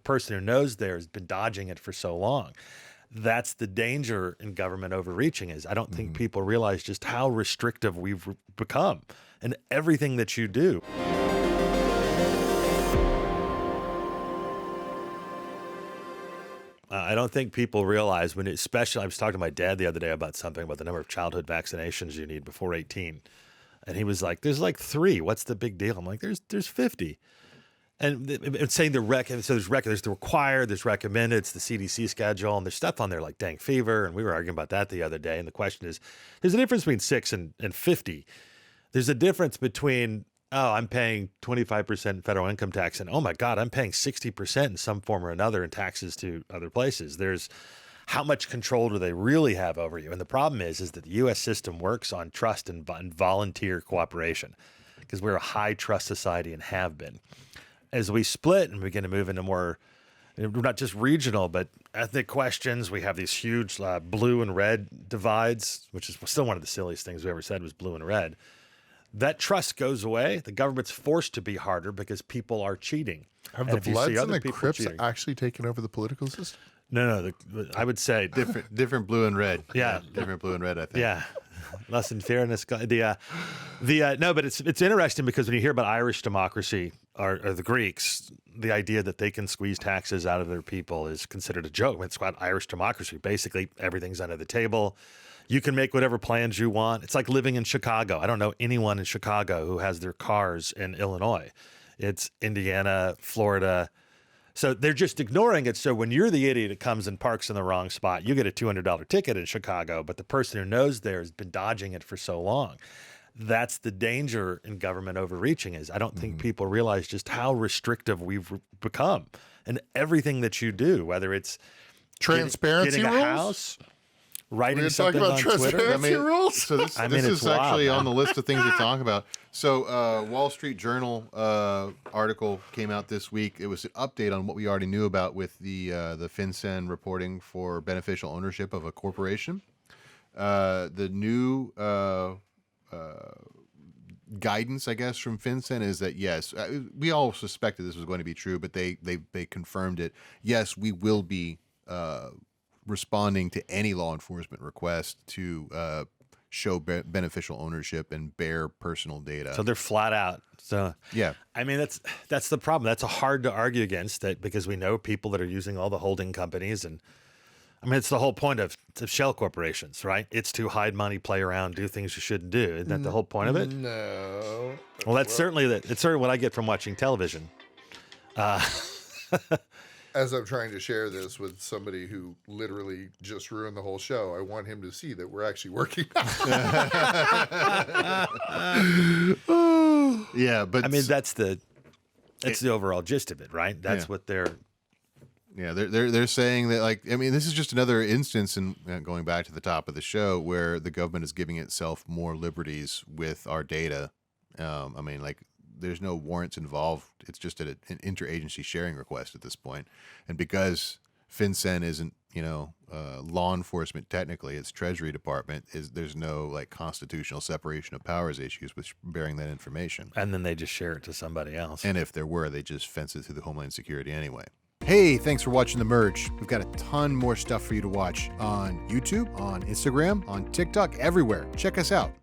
person who knows there has been dodging it for so long. That's the danger in government overreaching. Is I don't think people realize just how restrictive we've become in everything that you do. I don't think people realize especially I was talking to my dad the other day about something about the number of childhood vaccinations you need before 18. And he was like, there's like 3. What's the big deal? I'm like, there's 50. And it's saying there's the required, there's recommended, it's the CDC schedule, and there's stuff on there like dengue fever. And we were arguing about that the other day. And the question is, there's a difference between 6 and 50. There's a difference between, oh, I'm paying 25% federal income tax, and oh my God, I'm paying 60% in some form or another in taxes to other places. There's how much control do they really have over you? And the problem is that the U.S. system works on trust and volunteer cooperation because we're a high trust society and have been. As we split and begin to move into more, not just regional, but ethnic questions, we have these huge blue and red divides, which is still one of the silliest things we ever said was blue and red. That trust goes away. The government's forced to be harder because people are cheating. Have the Bloods and the Crips actually taken over the political system? No. I would say different blue and red. Yeah, different blue and red. I think. Yeah, less in fairness. No, but it's interesting because when you hear about Irish democracy or the Greeks, the idea that they can squeeze taxes out of their people is considered a joke. It's called Irish democracy. Basically, everything's under the table. You can make whatever plans you want. It's like living in Chicago. I don't know anyone in Chicago who has their cars in Illinois. It's Indiana, Florida. So they're just ignoring it. So when you're the idiot that comes and parks in the wrong spot, you get a $200 ticket in Chicago, but the person who knows there has been dodging it for so long. That's the danger in government overreaching. Is I don't think people realize just how restrictive we've become in everything that you do, whether it's transparency getting a rules? House, writing something about on Twitter. rules? So this is actually on the list of things to talk about. So Wall Street Journal article came out this week. It was an update on what we already knew about with the FinCEN reporting for beneficial ownership of a corporation. The new guidance, I guess, from FinCEN is that, yes, we all suspected this was going to be true, but they confirmed it. Yes, we will be responding to any law enforcement request to show beneficial ownership and bear personal data. So they're flat out. So yeah, I mean that's the problem. That's hard to argue against that because we know people that are using all the holding companies, and I mean it's the whole point of shell corporations, right? It's to hide money, play around, do things you shouldn't do. Isn't that the whole point of it? No. Well, it's certainly what I get from watching television. As I'm trying to share this with somebody who literally just ruined the whole show, I want him to see that we're actually working. Yeah, but I mean that's the overall gist of it, right? That's what they're. Yeah, they're saying that, like, I mean, this is just another instance, and going back to the top of the show, where the government is giving itself more liberties with our data. I mean, like, there's no warrants involved. It's just an interagency sharing request at this point. And because FinCEN isn't, law enforcement technically, it's Treasury Department, there's no like constitutional separation of powers issues with bearing that information. And then they just share it to somebody else. And if there were, they just fence it through the Homeland Security anyway. Hey, thanks for watching The Merge. We've got a ton more stuff for you to watch on YouTube, on Instagram, on TikTok, everywhere. Check us out.